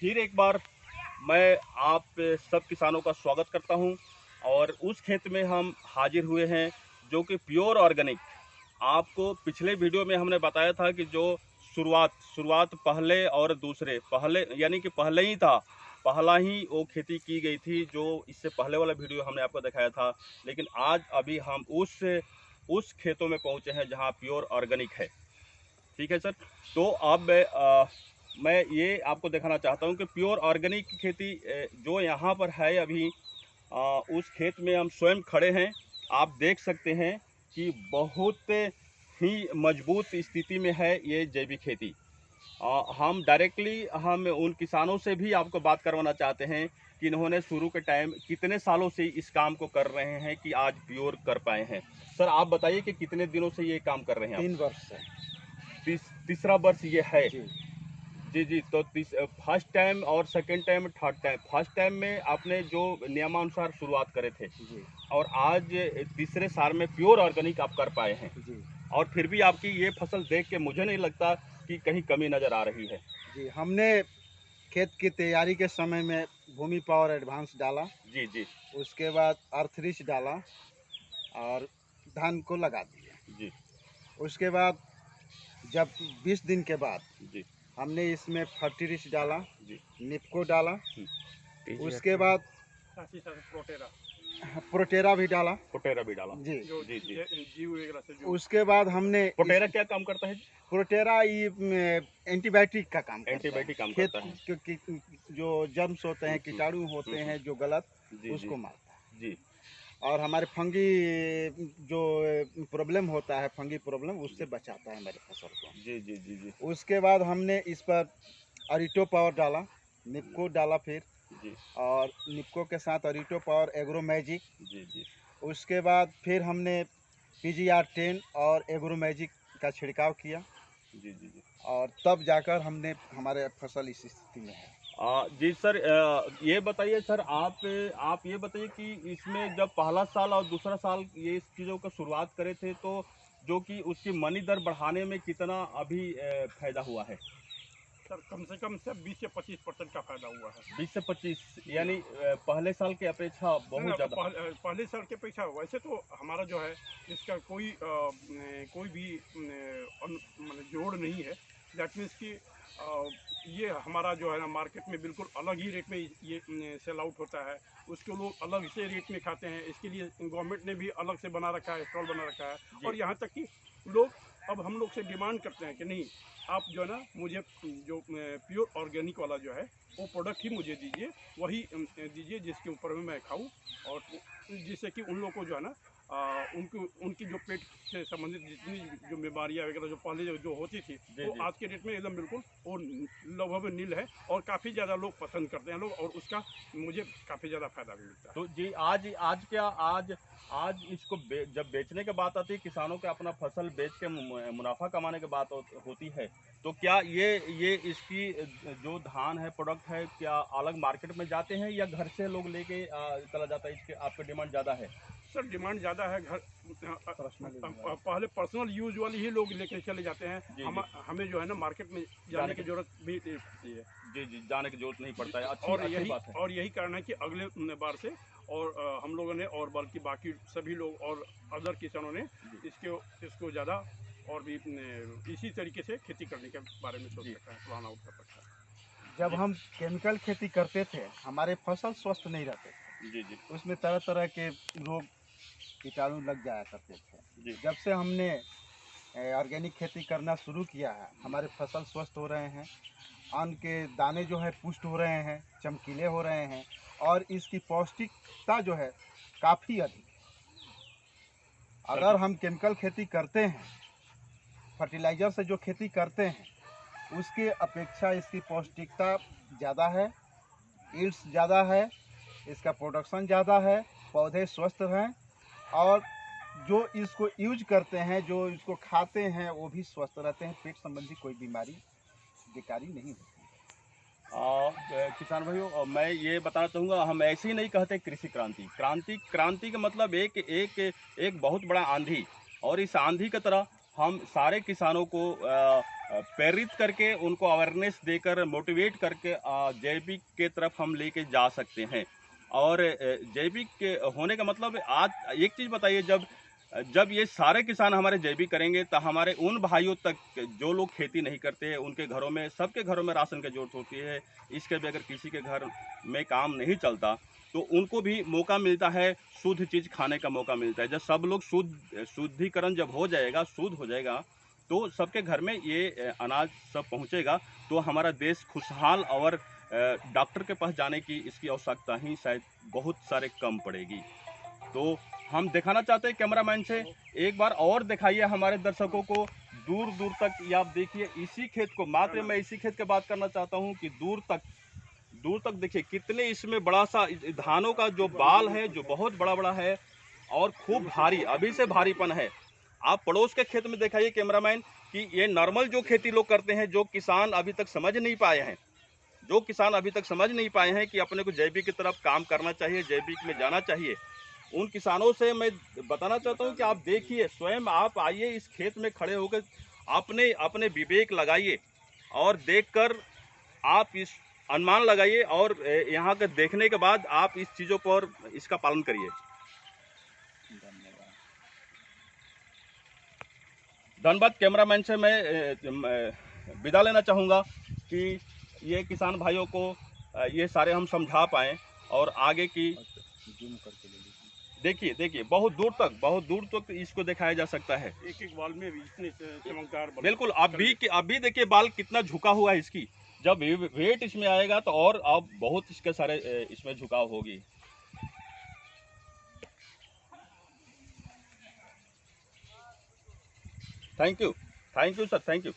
फिर एक बार मैं आप सब किसानों का स्वागत करता हूं और उस खेत में हम हाजिर हुए हैं जो कि प्योर ऑर्गेनिक। आपको पिछले वीडियो में हमने बताया था कि जो शुरुआत पहले और दूसरे पहले यानी कि पहले ही था, पहला ही वो खेती की गई थी जो इससे पहले वाला वीडियो हमने आपको दिखाया था। लेकिन आज अभी हम उस खेतों में पहुंचे हैं जहां प्योर ऑर्गेनिक है। ठीक है सर। तो अब मैं ये आपको दिखाना चाहता हूँ कि प्योर ऑर्गेनिक की खेती जो यहाँ पर है अभी, उस खेत में हम स्वयं खड़े हैं। आप देख सकते हैं कि बहुत ही मजबूत स्थिति में है ये जैविक खेती। हम उन किसानों से भी आपको बात करवाना चाहते हैं कि इन्होंने शुरू के टाइम कितने सालों से इस काम को कर रहे हैं कि आज प्योर कर पाए हैं। सर आप बताइए कि कितने दिनों से ये काम कर रहे हैं आप? 3 वर्ष से। तीसरा वर्ष ये है। जी। जी जी। तो फर्स्ट टाइम और second time, third time, first time में आपने जो नियमानुसार शुरुआत करे थे जी। और आज तीसरे साल में प्योर ऑर्गेनिक आप कर पाए हैं। जी। और फिर भी आपकी ये फसल देख के मुझे नहीं लगता कि कहीं कमी नज़र आ रही है। जी, हमने खेत की तैयारी के समय में भूमि पावर एडवांस डाला, जी जी। उसके बाद अर्थ रिच डाला और धान को लगा दिया। जी उसके बाद जब 20 दिन के बाद जी। हमने इसमें फर्टी रिच डाला, जी। निपको डाला, उसके हम्म। बाद प्रोटेरा भी डाला। पोटेरा भी डाला। जी। जी जी। उसके बाद हमने पोटेरा क्या काम करता है जी? प्रोटेरा ये एंटीबायोटिक का काम करता है। एंटीबायोटिक काम खेत करता है। की जो जर्म्स होते हैं, कीटाणु होते हैं जो गलत, जी जी उसको मारता है। जी और हमारे फंगी जो प्रॉब्लम होता है, फंगी प्रॉब्लम, उससे बचाता है हमारी फसल को। जी जी जी जी उसके बाद हमने इस पर अरिटो पावर डाला, निपको डाला फिर, जी और निपको के साथ अरिटो पावर एग्रो मैजिक। जी जी उसके बाद फिर हमने PGR10 और एग्रो मैजिक का छिड़काव किया जी जी जी। और तब जाकर हमने हमारे फसल इस स्थिति में है। जी सर, ये बताइए सर, आप ये बताइए कि इसमें जब पहला साल और दूसरा साल ये इस चीज़ों का शुरुआत करे थे तो जो कि उसकी मनी दर बढ़ाने में कितना अभी फायदा हुआ है? सर कम से कम से 20 से 25% का फायदा हुआ है। 20 से 25 जी यानी हाँ। पहले साल की अपेक्षा नहीं बहुत ज़्यादा। पहले साल के अपेक्षा वैसे तो हमारा जो है इसका कोई भी मतलब जोड़ नहीं है। दैट मीन्स कि ये हमारा जो है ना मार्केट में बिल्कुल अलग ही रेट में ये सेल आउट होता है। उसको लोग अलग से रेट में खाते हैं। इसके लिए गवर्नमेंट ने भी अलग से बना रखा है, स्टॉल बना रखा है। जी और यहाँ तक कि लोग अब हम लोग से डिमांड करते हैं कि नहीं, आप जो है ना मुझे जो प्योर ऑर्गेनिक वाला जो है वो प्रोडक्ट ही मुझे दीजिए, वही दीजिए जिसके ऊपर में मैं खाऊं। और जिससे कि उन लोगों को जो है ना उनकी जो पेट से संबंधित जितनी जो बीमारियां वगैरह जो पहले जो होती थी जी वो जी। आज के डेट में एकदम बिल्कुल वो लगभग नील है। और काफ़ी ज़्यादा लोग पसंद करते हैं लोग, और उसका मुझे काफ़ी ज़्यादा फायदा भी मिलता है। तो जी आज इसको जब बेचने की बात आती है, किसानों के अपना फसल बेच के मुनाफा कमाने की बात होती है, तो क्या ये इसकी जो धान है, प्रोडक्ट है, क्या अलग मार्केट में जाते हैं या घर से लोग लेके चला जाता है? इसके आपका डिमांड ज़्यादा है? सर डिमांड ज़्यादा है। घर पर्सनली पहले पर्सनल यूज वाली ही लोग लेके चले जाते हैं। जी जी हमें जो है ना मार्केट में जाने की जरूरत भी नहीं पड़ती है। जी जी। जाने की जरूरत नहीं पड़ता है। और अच्छी यही बात है। और यही कारण है कि अगले बार से और हम लोगों ने और बल्कि बाकी सभी लोग और अदर किसानों ने इसको ज़्यादा और भी इसी तरीके से खेती करने के बारे में सोच जी रखा है, प्लान आउट कर रखा है। जब जी हम केमिकल खेती करते थे, हमारे फसल स्वस्थ नहीं रहते थे, जी जी उसमें तरह तरह के रोग कीटाणु लग जाया करते थे। जी जब से हमने ऑर्गेनिक खेती करना शुरू किया है, हमारे फसल स्वस्थ हो रहे हैं, अन्न के दाने जो है पुष्ट हो रहे हैं, चमकीले हो रहे हैं, और इसकी पौष्टिकता जो है काफ़ी अधिक है। अगर हम केमिकल खेती करते हैं, फर्टिलाइज़र से जो खेती करते हैं, उसके अपेक्षा इसकी पौष्टिकता ज़्यादा है, यील्ड्स ज़्यादा है, इसका प्रोडक्शन ज़्यादा है, पौधे स्वस्थ हैं, और जो इसको यूज करते हैं, जो इसको खाते हैं, वो भी स्वस्थ रहते हैं। पेट संबंधी कोई बीमारी बेकारी नहीं होती। किसान भाइयों, मैं ये बताना चाहूँगा, हम ऐसे ही नहीं कहते कृषि क्रांति। क्रांति का मतलब एक एक बहुत बड़ा आंधी, और इस आंधी की तरह हम सारे किसानों को प्रेरित करके, उनको अवेयरनेस देकर, मोटिवेट करके जैविक के तरफ हम लेके जा सकते हैं। और जैविक के होने का मतलब, आज एक चीज़ बताइए, जब ये सारे किसान हमारे जैविक करेंगे तो हमारे उन भाइयों तक जो लोग खेती नहीं करते हैं, उनके घरों में, सबके घरों में राशन की जरूरत होती है। इसके बगैर किसी के घर में काम नहीं चलता, तो उनको भी मौका मिलता है, शुद्ध चीज़ खाने का मौका मिलता है। जब सब लोग शुद्धिकरण जब हो जाएगा, शुद्ध हो जाएगा, तो सबके घर में ये अनाज सब पहुंचेगा, तो हमारा देश खुशहाल, और डॉक्टर के पास जाने की इसकी आवश्यकता ही शायद बहुत सारे कम पड़ेगी। तो हम दिखाना चाहते हैं कैमरामैन से, एक बार और दिखाइए हमारे दर्शकों को, दूर दूर तक। ये आप देखिए इसी खेत को, मात्र मैं इसी खेत की बात करना चाहता हूँ कि दूर तक देखिए कितने इसमें बड़ा सा धानों का जो बाल है, जो बहुत बड़ा बड़ा है और खूब भारी, अभी से भारीपन है। आप पड़ोस के खेत में दिखाइए कैमरामैन कि ये नॉर्मल जो खेती लोग करते हैं, जो किसान अभी तक समझ नहीं पाए हैं कि अपने को जैविक की तरफ काम करना चाहिए, जैविक में जाना चाहिए, उन किसानों से मैं बताना चाहता हूं कि आप देखिए, स्वयं आप आइए इस खेत में खड़े होकर, अपने विवेक लगाइए और देखकर आप इस अनुमान लगाइए, और यहाँ के देखने के बाद आप इस चीज़ों पर इसका पालन करिए। धन्यवाद। कैमरामैन से मैं विदा लेना चाहूँगा कि ये किसान भाइयों को ये सारे हम समझा पाएँ, और आगे की जूम करके ले लीजिए। देखिए बहुत दूर तक इसको दिखाया जा सकता है। एक बाल में भी इतने चमकदार बाल। बिल्कुल, अभी देखिए बाल कितना झुका हुआ है इसकी। जब वेट इसमें आएगा तो और अब बहुत इसके सारे इसमें झुकाव होगी। Thank you sir, thank you.